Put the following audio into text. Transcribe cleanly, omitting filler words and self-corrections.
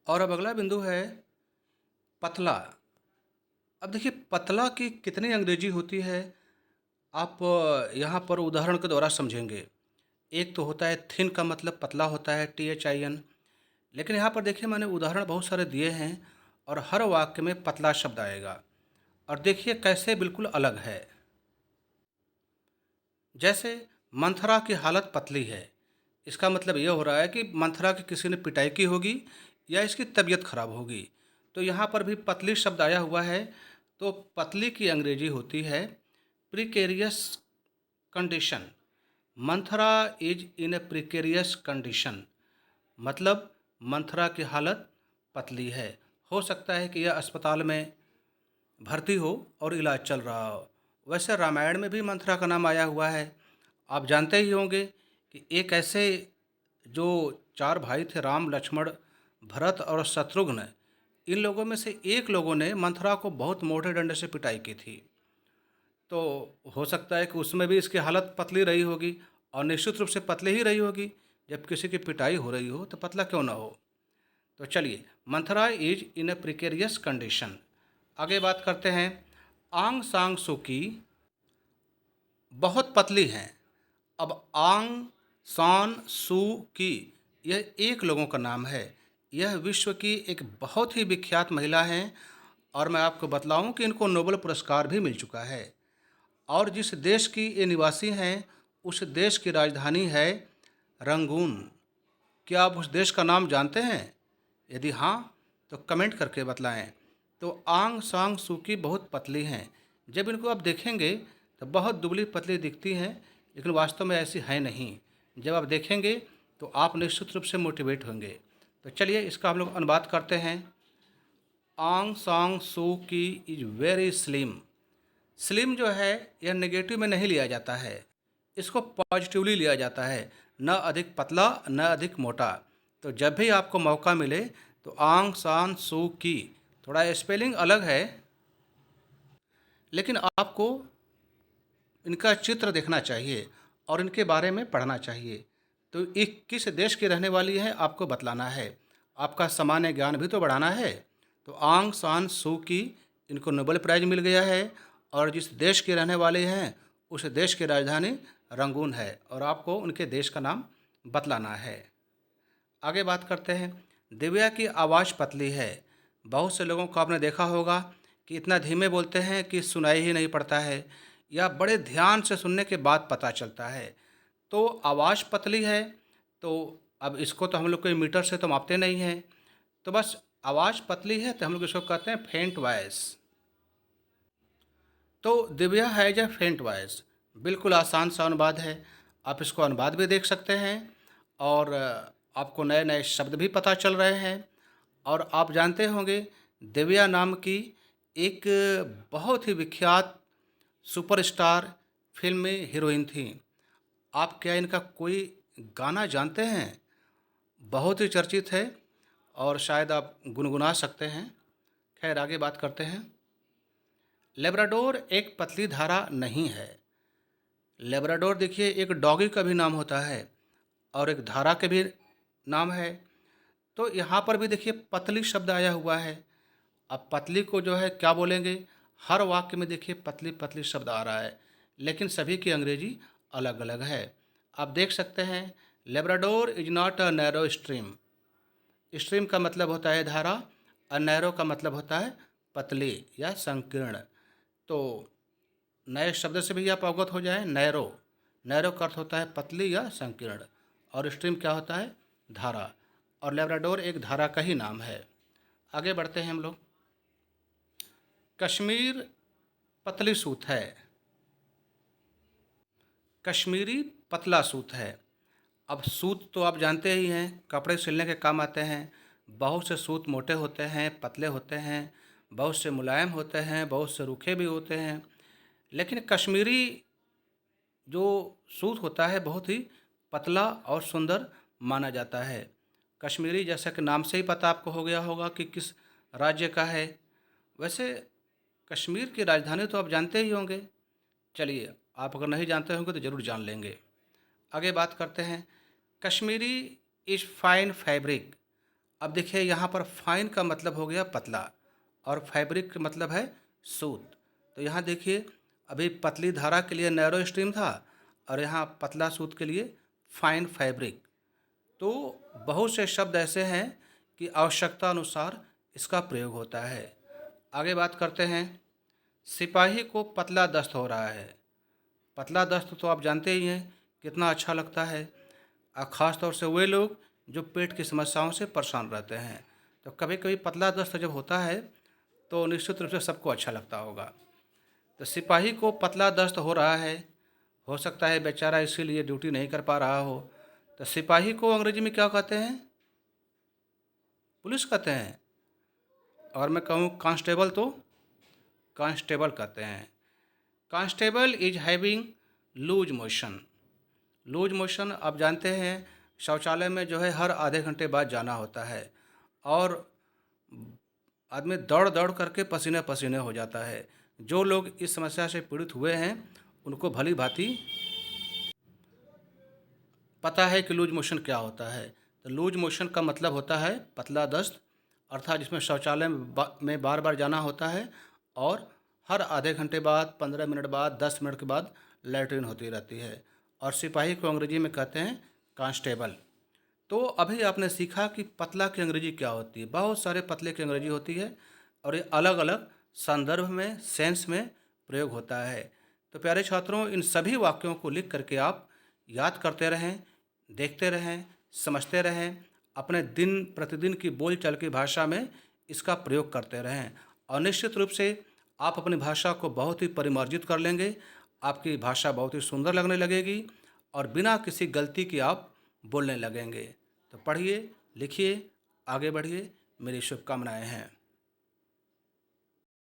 और अब अगला बिंदु है पतला। अब देखिए पतला की कितनी अंग्रेजी होती है, आप यहाँ पर उदाहरण के द्वारा समझेंगे। एक तो होता है थिन का मतलब पतला होता है, THIN। लेकिन यहाँ पर देखिए मैंने उदाहरण बहुत सारे दिए हैं और हर वाक्य में पतला शब्द आएगा। और देखिए कैसे बिल्कुल अलग है। जैसे मंथरा की हालत पतली है, इसका मतलब ये हो रहा है कि मंथरा की किसी ने पिटाई की होगी या इसकी तबीयत खराब होगी। तो यहाँ पर भी पतली शब्द आया हुआ है। तो पतली की अंग्रेजी होती है precarious condition. Manthara is in A precarious condition, मतलब मंथरा की हालत पतली है। हो सकता है कि यह अस्पताल में भर्ती हो और इलाज चल रहा हो। वैसे रामायण में भी मंथरा का नाम आया हुआ है। आप जानते ही होंगे कि एक ऐसे जो चार भाई थे, राम लक्ष्मण भरत और शत्रुघ्न, इन लोगों में से एक लोगों ने मंथरा को बहुत मोटे डंडे से पिटाई की थी। तो हो सकता है कि उसमें भी इसकी हालत पतली रही होगी, और निश्चित रूप से पतली ही रही होगी। जब किसी की पिटाई हो रही हो तो पतला क्यों ना हो। तो चलिए, Manthara is in A precarious condition. आगे बात करते हैं। आंग सांग सुकी बहुत पतली हैं। अब आंग सान सू की, यह एक लोगों का नाम है। यह विश्व की एक बहुत ही विख्यात महिला हैं, और मैं आपको बतलाऊं कि इनको नोबेल पुरस्कार भी मिल चुका है। और जिस देश की ये निवासी हैं, उस देश की राजधानी है रंगून। क्या आप उस देश का नाम जानते हैं? यदि हाँ, तो कमेंट करके बतलाएं। तो आंग सांग सूकी बहुत पतली हैं। जब इनको आप देखेंगे तो बहुत दुबली पतली दिखती हैं, लेकिन वास्तव में ऐसी है नहीं। जब आप देखेंगे तो आप निश्चित रूप से मोटिवेट होंगे। तो चलिए इसका हम लोग अनुवाद करते हैं। आंग सांग सू की इज वेरी स्लिम। स्लिम जो है, यह नेगेटिव में नहीं लिया जाता है, इसको पॉजिटिवली लिया जाता है। न अधिक पतला न अधिक मोटा। तो जब भी आपको मौका मिले तो आंग सान सू की, थोड़ा स्पेलिंग अलग है, लेकिन आपको इनका चित्र देखना चाहिए और इनके बारे में पढ़ना चाहिए। तो ये किस देश की रहने वाली है आपको बतलाना है। आपका सामान्य ज्ञान भी तो बढ़ाना है। तो आंग सान सू की, इनको नोबेल प्राइज मिल गया है, और जिस देश के रहने वाले हैं उस देश की राजधानी रंगून है, और आपको उनके देश का नाम बतलाना है। आगे बात करते हैं। दिव्या की आवाज़ पतली है। बहुत से लोगों को आपने देखा होगा कि इतना धीमे बोलते हैं कि सुनाई ही नहीं पड़ता है, या बड़े ध्यान से सुनने के बाद पता चलता है। तो आवाज़ पतली है, तो अब इसको तो हम लोग कोई मीटर से तो मापते नहीं हैं। तो बस आवाज़ पतली है तो हम लोग इसको कहते हैं फेंट वॉइस। तो दिव्या हैज़ ए फेंट वॉइस, बिल्कुल आसान सा अनुवाद है। आप इसको अनुवाद भी देख सकते हैं, और आपको नए नए शब्द भी पता चल रहे हैं। और आप जानते होंगे, दिव्या नाम की एक बहुत ही विख्यात सुपरस्टार फिल्म में हीरोइन थी। आप क्या इनका कोई गाना जानते हैं? बहुत ही चर्चित है, और शायद आप गुनगुना सकते हैं। खैर आगे बात करते हैं। लेब्राडोर एक पतली धारा नहीं है। लेब्राडोर देखिए एक डॉगी का भी नाम होता है, और एक धारा के भी नाम है। तो यहाँ पर भी देखिए पतली शब्द आया हुआ है। अब पतली को जो है क्या बोलेंगे? हर वाक्य में देखिए पतली पतली शब्द आ रहा है, लेकिन सभी की अंग्रेजी अलग अलग है। आप देख सकते हैं, Labrador is not a narrow stream. Stream का मतलब होता है धारा, और नैरो का मतलब होता है पतली या संकीर्ण। तो नए शब्द से भी आप अवगत हो जाएं। नैरो, नैरो का अर्थ होता है पतली या संकीर्ण, और स्ट्रीम क्या होता है? धारा। और लेब्राडोर एक धारा का ही नाम है। आगे बढ़ते हैं हम लोग। कश्मीर पतली सूत है। कश्मीरी पतला सूत है। अब सूत तो आप जानते ही हैं, कपड़े सिलने के काम आते हैं। बहुत से सूत मोटे होते हैं, पतले होते हैं, बहुत से मुलायम होते हैं, बहुत से रूखे भी होते हैं। लेकिन कश्मीरी जो सूत होता है बहुत ही पतला और सुंदर माना जाता है। कश्मीरी जैसा कि नाम से ही पता आपको हो गया होगा कि किस राज्य का है। वैसे कश्मीर की राजधानी तो आप जानते ही होंगे। चलिए, आप अगर नहीं जानते होंगे तो ज़रूर जान लेंगे। आगे बात करते हैं। Kashmiri is fine fabric. अब देखिए यहाँ पर फाइन का मतलब हो गया पतला और फैब्रिक का मतलब है सूत। तो यहाँ देखिए अभी पतली धारा के लिए नैरो स्ट्रीम था और यहाँ पतला सूत के लिए फाइन फैब्रिक। तो बहुत से शब्द ऐसे हैं कि आवश्यकता अनुसार इसका प्रयोग होता है। आगे बात करते हैं। सिपाही को पतला दस्त हो रहा है। पतला दस्त तो आप जानते ही हैं कितना अच्छा लगता है, ख़ास तौर से वे लोग जो पेट की समस्याओं से परेशान रहते हैं। तो कभी कभी पतला दस्त जब होता है तो निश्चित रूप से सबको अच्छा लगता होगा। तो सिपाही को पतला दस्त हो रहा है, हो सकता है बेचारा इसीलिए ड्यूटी नहीं कर पा रहा हो। तो सिपाही को अंग्रेजी में क्या कहते हैं? पुलिस कहते हैं। और मैं कहूँ कांस्टेबल तो कांस्टेबल कहते हैं। Constable is having loose motion. Loose motion आप जानते हैं शौचालय में जो है हर आधे घंटे बाद जाना होता है और आदमी दौड़ दौड़ करके पसीने पसीने हो जाता है। जो लोग इस समस्या से पीड़ित हुए हैं उनको भली भांति पता है कि लूज मोशन क्या होता है। तो लूज मोशन का मतलब होता है पतला दस्त, अर्थात जिसमें शौचालय में बार बार जाना होता है और हर आधे घंटे बाद, 15 मिनट बाद, 10 मिनट के बाद लैट्रिन होती रहती है। और सिपाही को अंग्रेजी में कहते हैं कांस्टेबल। तो अभी आपने सीखा कि पतला की अंग्रेजी क्या होती है। बहुत सारे पतले की अंग्रेजी होती है और ये अलग अलग संदर्भ में, सेंस में प्रयोग होता है। तो प्यारे छात्रों, इन सभी वाक्यों को लिख करके आप याद करते रहें, देखते रहें, समझते रहें, अपने दिन प्रतिदिन की बोलचाल की भाषा में इसका प्रयोग करते रहें और निश्चित रूप से आप अपनी भाषा को बहुत ही परिमार्जित कर लेंगे। आपकी भाषा बहुत ही सुंदर लगने लगेगी और बिना किसी गलती के आप बोलने लगेंगे। तो पढ़िए, लिखिए, आगे बढ़िए, मेरी शुभकामनाएं हैं।